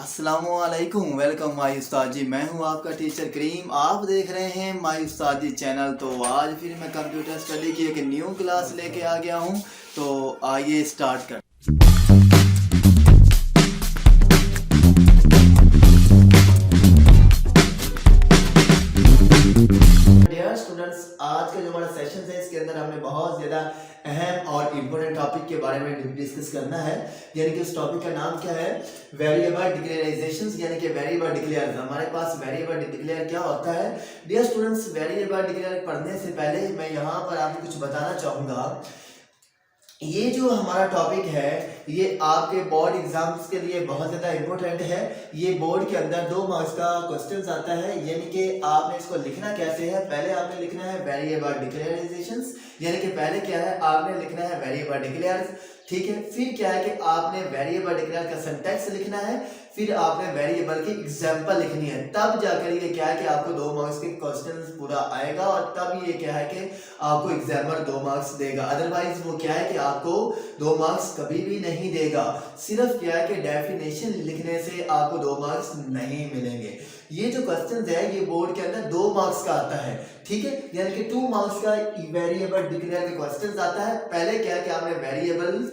अस्सलामुअलैकुम, welcome my उस्ताद जी। मैं हूं आपका टीचर करीम। आप देख रहे हैं माई उस्ताद जी चैनल। तो आज फिर मैं कंप्यूटर स्टडी की एक न्यू क्लास लेके आ गया हूं। तो आइए स्टार्ट कर। डियर स्टूडेंट्स, आज का जो हमारा सेशन है इसके अंदर हमने बहुत ज़्यादा अहम और इम्पोर्टेंट टॉपिक के बारे में डिस्कस करना है। यानी कि उस टॉपिक का नाम क्या है? वेरिएबल डिक्लेराइजेशंस, यानी कि वेरिएबल डिक्लेयर। हमारे पास वेरिएबल डिक्लेयर क्या होता है? डियर स्टूडेंट्स, वेरिएबल डिक्लेयर पढ़ने से पहले मैं यहाँ पर आपको कुछ बताना चाहूँगा। ये जो हमारा टॉपिक है ये आपके बोर्ड एग्जाम्स के लिए बहुत ज़्यादा इम्पोर्टेंट है। ये बोर्ड के अंदर 2 मार्क्स का क्वेश्चंस आता है। यानी कि आपने इसको लिखना कैसे है? पहले आपने लिखना है वेरिएबल डिक्लेराइजेशंस, यानी कि पहले क्या है आपने लिखना है वेरिएबल डिक्लेयर्स, ठीक है। फिर क्या है कि आपने वेरिएबल डिक्लेयर का सिंटैक्स लिखना है, फिर आपने वेरिएबल की एग्जांपल लिखनी है। तब जाकर ये क्या है कि आपको 2 मार्क्स के क्वेश्चंस पूरा आएगा और तब ये क्या है कि आपको एग्जामिनर 2 मार्क्स देगा। अदरवाइज वो क्या है कि आपको 2 मार्क्स कभी भी नहीं देगा। सिर्फ क्या है कि डेफिनेशन लिखने से आपको 2 मार्क्स नहीं मिलेंगे। ये जो क्वेश्चन है ये बोर्ड के अंदर 2 मार्क्स का आता है, ठीक है। यानी कि 2 मार्क्स का वेरिएबल डिक्लेयर का क्वेश्चन आता है। पहले क्या है कि आपने वेरिएबल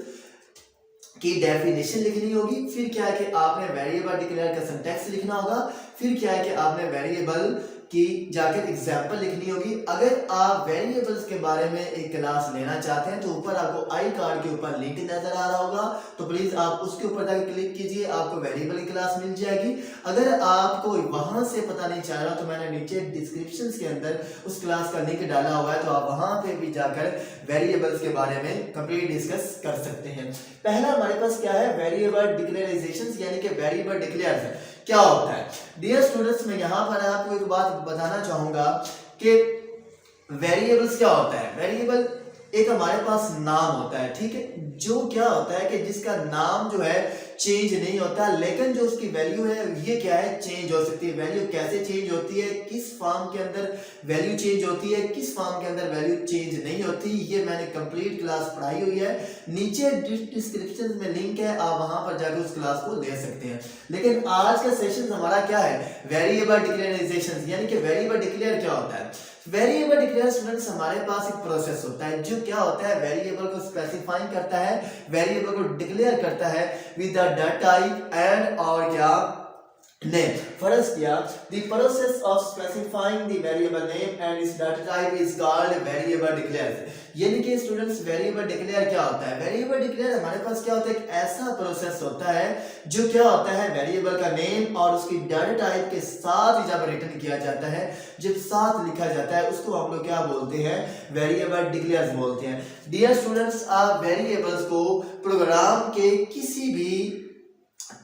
की डेफिनेशन लिखनी होगी, फिर क्या है कि आपने वेरिएबल डिक्लेयर का सिंटैक्स लिखना होगा, फिर क्या है कि आपने वेरिएबल की जाकर एग्जांपल लिखनी होगी। अगर आप वेरिएबल्स के बारे में एक क्लास लेना चाहते हैं तो ऊपर आपको आई कार्ड के ऊपर लिंक नजर आ रहा होगा, तो प्लीज आप उसके ऊपर जाकर क्लिक कीजिए, आपको वेरिएबल की क्लास मिल जाएगी। अगर आपको वहां से पता नहीं चल रहा तो मैंने नीचे डिस्क्रिप्शन के अंदर उस क्लास का लिंक डाला हुआ है, तो आप वहां पे भी जाकर वेरिएबल्स के बारे में कंप्लीट डिस्कस कर सकते हैं। पहला हमारे पास क्या है? वेरिएबल डिक्लेराइजेशंस, यानी कि वेरिएबल डिक्लेयर क्या होता है? डियर स्टूडेंट्स, मैं यहाँ पर आपको एक बात बताना चाहूंगा कि वेरिएबल्स क्या होता है। वेरिएबल एक हमारे पास नाम होता है, ठीक है, जो क्या होता है कि जिसका नाम जो है चेंज नहीं होता, लेकिन जो उसकी वैल्यू है ये क्या है चेंज हो सकती है। वैल्यू कैसे चेंज होती है, किस फॉर्म के अंदर वैल्यू चेंज होती है, किस फॉर्म के अंदर वैल्यू चेंज नहीं होती, ये मैंने कंप्लीट क्लास पढ़ाई हुई है। नीचे डिस्क्रिप्शन में लिंक है, आप वहां पर जाकर उस क्लास को ले सकते हैं। लेकिन आज का सेशन हमारा क्या है? वेरिएबल डिक्लेराइजेशन, यानी कि वेरिएबल डिक्लेयर क्या होता है। वेरिएबल डिक्लेयर स्टूडेंट्स हमारे पास एक प्रोसेस होता है जो क्या होता है वेरिएबल को स्पेसिफाई करता है, वेरिएबल को डिक्लेयर करता है with the data type and और क्या name. First क्या the process of specifying the variable name and its data type is called variable declare। यानी कि स्टूडेंट्स वेरिएबल डिक्लेयर क्या होता है? वेरिएबल डिक्लेयर हमारे पास क्या होता है? एक ऐसा प्रोसेस होता है जो क्या होता है वेरिएबल का नेम और उसकी डाटा टाइप के साथ जब रिटर्न किया जाता है, जब साथ लिखा जाता है, उसको हम लोग क्या बोलते हैं? वेरिएबल डिक्लेयर बोलते हैं। डियर स्टूडेंट्स, आप वेरिएबल्स को प्रोग्राम के किसी भी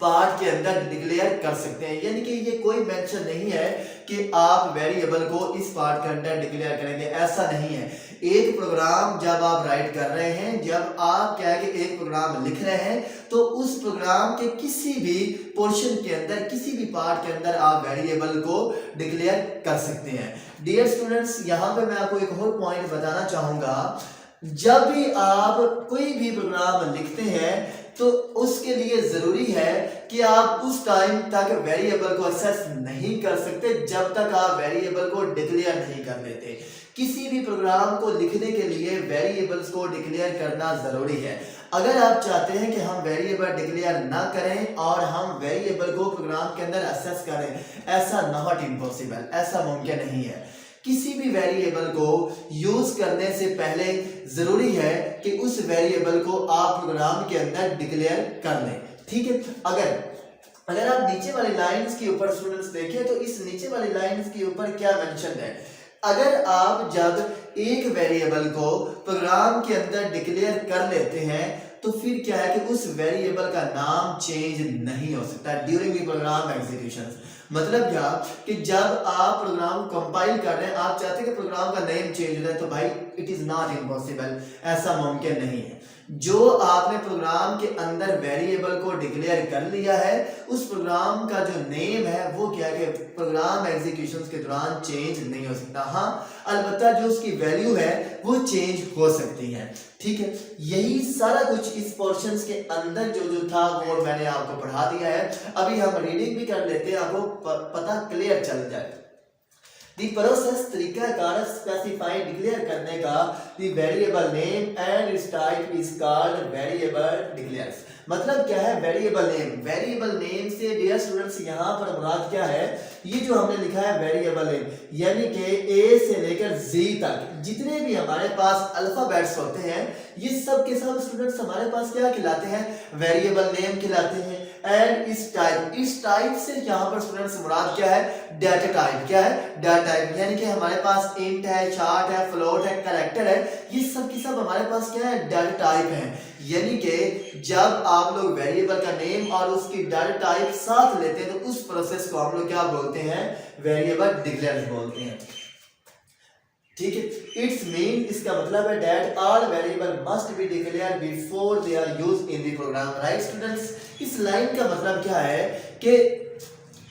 पार्ट के अंदर डिक्लेयर कर सकते हैं। यानी कि ये कोई मेंशन नहीं है कि आप वेरिएबल को इस पार्ट के अंदर डिक्लेयर करेंगे, ऐसा नहीं है। एक प्रोग्राम जब आप राइट कर रहे हैं, जब आप क्या है कि एक प्रोग्राम लिख रहे हैं, तो उस प्रोग्राम के किसी भी पोर्शन के अंदर, किसी भी पार्ट के अंदर आप वेरिएबल को डिक्लेयर कर सकते हैं। डियर स्टूडेंट्स, यहाँ पे मैं आपको एक और पॉइंट बताना चाहूंगा। जब भी आप कोई भी प्रोग्राम लिखते हैं तो उसके लिए जरूरी है कि आप उस टाइम तक वेरिएबल को एक्सेस नहीं कर सकते जब तक आप वेरिएबल को डिक्लेयर नहीं कर लेते। किसी भी प्रोग्राम को लिखने के लिए वेरिएबल्स को डिक्लेयर करना जरूरी है। अगर आप चाहते हैं कि हम वेरिएबल डिक्लेयर ना करें और हम वेरिएबल को प्रोग्राम के अंदर एक्सेस करें, ऐसा नॉट इम्पॉसिबल, ऐसा मुमकिन नहीं है। किसी भी वेरिएबल को यूज करने से पहले जरूरी है कि उस वेरिएबल को आप प्रोग्राम के अंदर डिक्लेयर कर लें, ठीक है। अगर आप नीचे वाली लाइंस के ऊपर स्टूडेंट्स देखें तो इस नीचे वाली लाइंस के ऊपर क्या मेंशन है? अगर आप जब एक वेरिएबल को प्रोग्राम के अंदर डिक्लेयर कर लेते हैं तो फिर क्या है कि उस वेरिएबल का नाम चेंज नहीं हो सकता ड्यूरिंग द प्रोग्राम एग्जीक्यूशन। मतलब क्या कि जब आप प्रोग्राम कंपाइल कर रहे हैं, आप चाहते हैं कि प्रोग्राम का नेम चेंज हो जाए, तो भाई इट इज नॉट इम्पॉसिबल, ऐसा मुमकिन नहीं है। जो आपने प्रोग्राम के अंदर वेरिएबल को डिक्लेयर कर लिया है उस प्रोग्राम का जो नेम है वो क्या है कि प्रोग्राम एग्जीक्यूशन के दौरान चेंज नहीं हो सकता। हाँ, अलबत्ता जो उसकी वैल्यू है वो चेंज हो सकती है। ठीक है, यही सारा कुछ इस पोर्शंस के अंदर जो जो था वो मैंने आपको पढ़ा दिया है। अभी हम रीडिंग भी कर लेते हैं, आपको पता क्लियर चल जाए। The process तरीकाकार स्पेसिफाई डिक्लेयर करने का the variable name and its type is called variable declares। मतलब क्या है वेरिएबल नेम? वेरिएबल नेम से डियर स्टूडेंट्स यहाँ पर मुराद क्या है? ये जो हमने लिखा है वेरिएबल नेम यानी कि ए से लेकर जी तक जितने भी हमारे पास अल्फाबेट्स होते हैं ये सब के सब स्टूडेंट्स हमारे पास क्या कहलाते हैं? वेरिएबल नेम कहलाते हैं। एंड इस टाइप से यहाँ पर स्टूडेंट्स मुराद क्या है? Data type. क्या है? डाटा टाइप यानी कि हमारे पास इंट है, चार्ट है, फ्लोट है, कैरेक्टर है, ये सब की सब हमारे पास क्या है? डाटा टाइप है। यानी कि जब आप लोग वेरिएबल का नेम और उसकी डाटा टाइप साथ लेते हैं तो उस प्रोसेस को हम लोग क्या बोलते हैं? वेरिएबल डिक्लेयर बोलते हैं। ठीक है, इट्स मीन इसका मतलब है that all variable must be declare before they are used in the program. Right students, इस लाइन का मतलब क्या है कि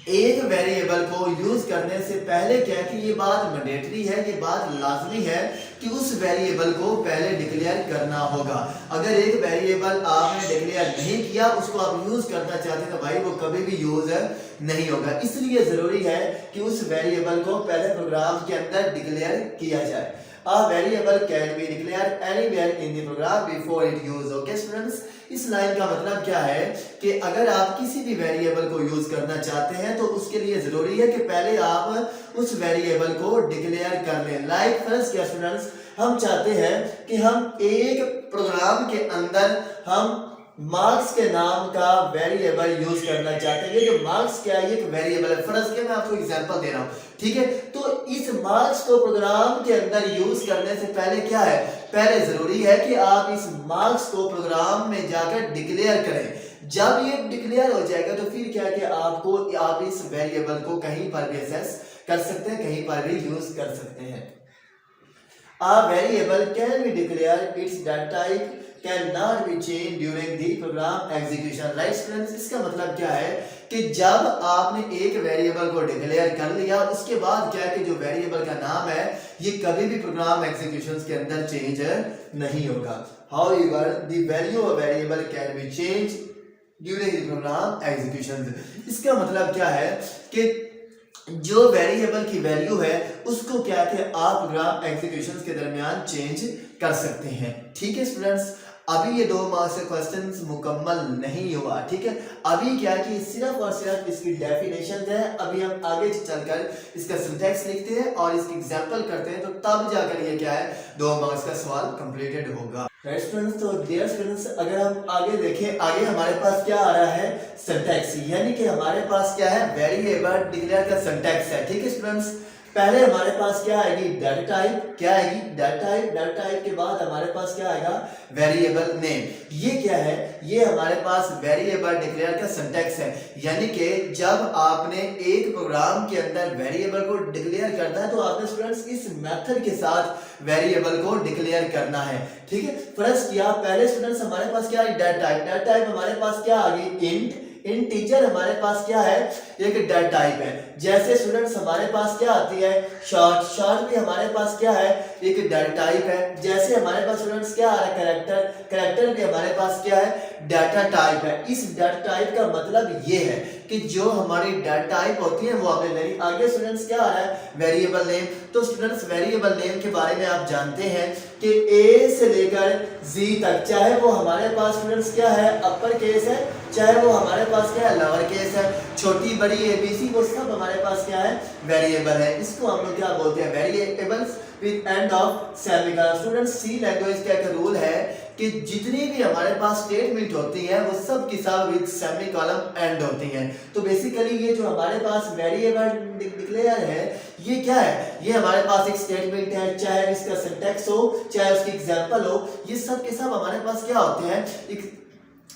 एक वेरिएबल को यूज करने से पहले क्या कि ये बात मैंडेटरी है, ये बात लाजमी है कि उस वेरिएबल को पहले डिक्लेयर करना होगा। अगर एक वेरिएबल आपने डिक्लेयर नहीं किया उसको आप यूज करना चाहते हैं तो भाई वो कभी भी यूज नहीं होगा। इसलिए जरूरी है कि उस वेरिएबल को पहले प्रोग्राम के अंदर डिक्लेयर किया जाए। A variable can be declared anywhere in the program before it use। Okay students, इस लाइन का मतलब क्या है कि अगर आप किसी भी वेरिएबल को यूज करना चाहते हैं तो उसके लिए जरूरी है कि पहले आप उस वेरिएबल को डिक्लेयर कर लें। लाइक फर्स्ट क्या स्टूडेंट्स, हम चाहते हैं कि हम एक प्रोग्राम के अंदर हम मार्क्स के नाम का वेरिएबल यूज करना चाहते हैं। ये जो मार्क्स क्या है ये एक वेरिएबल है। फर्स्ट के मैं आपको एग्जांपल दे रहा हूं, ठीक है। तो इस मार्क्स को प्रोग्राम के अंदर यूज करने से पहले क्या है, पहले जरूरी है कि आप इस मार्क्स को प्रोग्राम में जाकर डिक्लेयर करें। जब ये डिक्लेयर हो जाएगा तो फिर क्या कि आप इस वेरिएबल को कहीं पर भी एक्सेस कर सकते हैं, कहीं पर भी यूज कर सकते हैं। A variable can be declared, its data type cannot be changed during the program execution। Right students, इसका मतलब क्या है कि जब आपने एक वेरिएबल को डिक्लेयर कर लिया उसके बाद क्या है कि जो वेरिएबल का नाम है ये कभी भी प्रोग्राम एग्जीक्यूशन के अंदर चेंज नहीं होगा। However, the value of variable can be changed during the program execution। इसका मतलब क्या है कि जो वेरिएबल की वैल्यू है उसको क्या कि आप प्रोग्राम एग्जीक्यूशन के दरमियान चेंज कर सकते हैं। ठीक है स्टूडेंट्स, अभी ये 2 मार्क्स से क्वेश्चंस मुकम्मल नहीं हुआ। ठीक है, अभी क्या कि सिर्फ और सिर्फ इसकी डेफिनेशन है। अभी हम आगे चलकर इसका सिंटैक्स लिखते हैं और इसकी एग्जांपल करते हैं, तो तब जाकर ये क्या है 2 मार्क्स का सवाल कंप्लीटेड होगा। राइट स्टूडेंट्स, तो डियर स्टूडेंट्स अगर हम आगे देखें, आगे हमारे पास क्या आ रहा है सिंटैक्स, यानी कि हमारे पास क्या है वेरिएबल डिक्लेयर का सिंटैक्स है। ठीक है स्टूडेंट्स, पहले हमारे पास क्या आएगी डाटा टाइप, क्या आएगी डाटा टाइप, डाटा टाइप के बाद हमारे पास क्या आएगा वेरिएबल नेम। ये क्या है, ये हमारे पास वेरिएबल डिक्लेयर का सिंटैक्स है। यानी कि जब आपने एक प्रोग्राम के अंदर वेरिएबल को डिक्लेयर करना है तो आपने स्टूडेंट्स इस मेथड के साथ वेरिएबल को डिक्लेयर करना है। ठीक है, फर्स्ट किया पहले स्टूडेंट्स हमारे पास क्या है डाटा टाइप, डाटा टाइप हमारे पास क्या आ गई इंट, इंटीजर हमारे पास क्या है एक डाटा टाइप है। जैसे स्टूडेंट्स हमारे पास क्या आती है शॉर्ट, शॉर्ट भी हमारे पास क्या है एक डाटा टाइप है। जैसे हमारे पास स्टूडेंट्स क्या आ रहा है कैरेक्टर, कैरेक्टर भी हमारे पास क्या है डाटा टाइप है। इस डाटा टाइप का मतलब ये है कि जो हमारी डाटा टाइप होती है वो आपने लेनी। आगे स्टूडेंट्स क्या आ रहा है वेरिएबल नेम। तो स्टूडेंट्स वेरिएबल नेम के बारे में आप जानते हैं कि ए से लेकर जी तक, चाहे वो हमारे पास स्टूडेंट्स क्या है अपर केस है, चाहे वो हमारे पास क्या है लोअर केस है, छोटी बड़ी एबीसी वो सब हमारे पास क्या है वेरिएबल है। इसको हम लोग क्या बोलते हैं variables with end of semicolon. Students C language का एक रूल है कि जितनी भी हमारे पास स्टेटमेंट होती है वो सब की सब विद सेमीकोलन एंड होती हैं। तो बेसिकली ये जो हमारे पास वेरिएबल डिक्लेयर है ये क्या है, ये हमारे पास एक स्टेटमेंट है, चाहे इसका सिंटैक्स हो चाहे उसकी एग्जांपल हो, ये सब के सब हमारे पास क्या होते हैं एक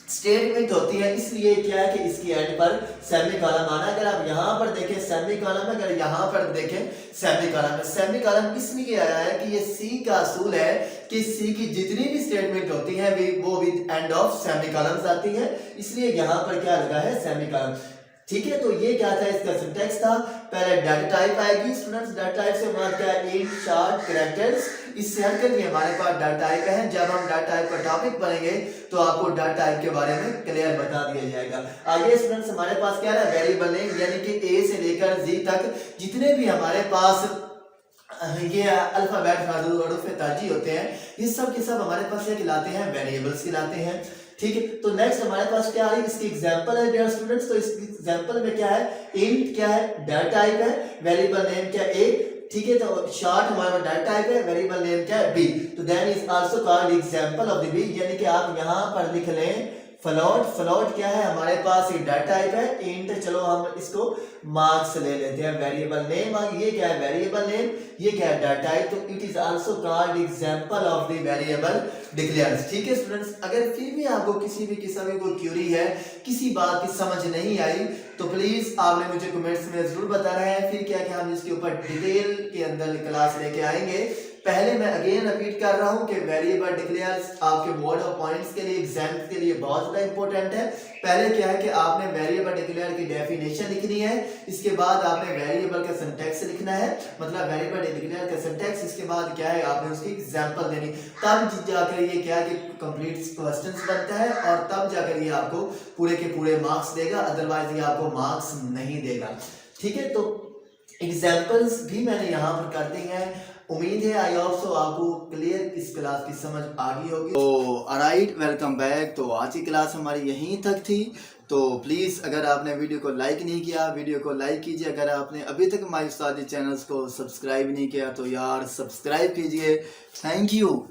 स्टेटमेंट होती है, इसलिए क्या है कि इसकी एंड पर सेमी कॉलम आना। अगर आप यहाँ पर देखें सेमी कॉलम, अगर यहाँ पर देखें सेमी कॉलम है। सेमी कॉलम इसलिए आया है कि ये सी का असूल है कि सी की जितनी भी स्टेटमेंट होती है वो with end of semi columns आती है, इसलिए यहाँ पर क्या लगा है सेमी कॉलम। ठीक है, तो ये क्या था, इसका सिंटैक्स था। पहले डाटा टाइप आएगी स्टूडेंट्स, डाटा टाइप से मुराद क्या है, इंट शॉर्ट कैरेक्टर्स। इससे हटकर ये हमारे पास डाटा टाइप है। जब हम डाटा टाइप का टॉपिक पढ़ेंगे तो आपको डाटा टाइप के बारे में क्लियर बता दिया जाएगा। आगे स्टूडेंट्स हमारे पास क्या है, वेरिएबल नेम, यानी कि ए से लेकर जी तक जितने भी हमारे पास ये अल्फाबेट हरूफ ताजी होते हैं, ये सब के सब हमारे पास क्या कहलाते हैं, वेरिएबल्स कहलाते हैं। ठीक है, तो नेक्स्ट हमारे पास क्या है, इसकी एग्जांपल है डियर स्टूडेंट्स। तो इस एग्जांपल में क्या है, इंट क्या है, डाटा टाइप है, वेरिएबल नेम क्या है ए। ठीक है, तो शॉर्ट हमारा डाटा टाइप है, वेरिएबल नेम क्या है बी। तो then is also called example of the b, यानी कि आप यहां पर लिख लें फ्लोट। फ्लोट क्या है, हमारे पास एक डाटा टाइप है इंट। चलो हम इसको मार्क्स ले लेते हैं। वेरिएबल नेम, ये क्या है वेरिएबल नेम, ये क्या है डाटा टाइप। तो it is also called example of the variable declares. ठीक है स्टूडेंट्स, अगर फिर भी आपको किसी भी किस्म की कोई क्यूरी है, किसी बात की समझ नहीं आई, तो प्लीज आपने मुझे कमेंट्स में जरूर बताना है। फिर क्या क्या हम इसके ऊपर डिटेल के अंदर क्लास लेके आएंगे। पहले मैं अगेन रिपीट कर रहा हूं कि वेरिएबल डिक्लेयर्स आपके बोर्ड ऑफ पॉइंट्स के लिए, एग्जाम के लिए बहुत ज्यादा इंपॉर्टेंट है। पहले क्या है कि आपने वेरिएबल डिक्लेयर की डेफिनेशन लिखनी है, इसके बाद आपने वेरिएबल का सिंटैक्स लिखना है, मतलब वेरिएबल डिक्लेयर का सिंटैक्स। इसके बाद क्या है, आपने उसकी एग्जांपल देनी, तब जाकर ये क्या है कि कंप्लीट क्वेश्चंस बनता है और तब जाकर ये आपको पूरे के पूरे मार्क्स देगा, अदरवाइज ये आपको मार्क्स नहीं देगा। ठीक है, तो एग्जाम्पल्स भी मैंने यहाँ पर कर दी हैं। उम्मीद है आई होप सो आपको क्लियर इस क्लास की समझ आ गई होगी। तो ऑलराइट, वेलकम बैक। तो आज की क्लास हमारी यहीं तक थी। तो प्लीज़ अगर आपने वीडियो को लाइक नहीं किया, वीडियो को लाइक कीजिए। अगर आपने अभी तक माई उस्तादी चैनल्स को सब्सक्राइब नहीं किया तो यार सब्सक्राइब कीजिए। Thank you.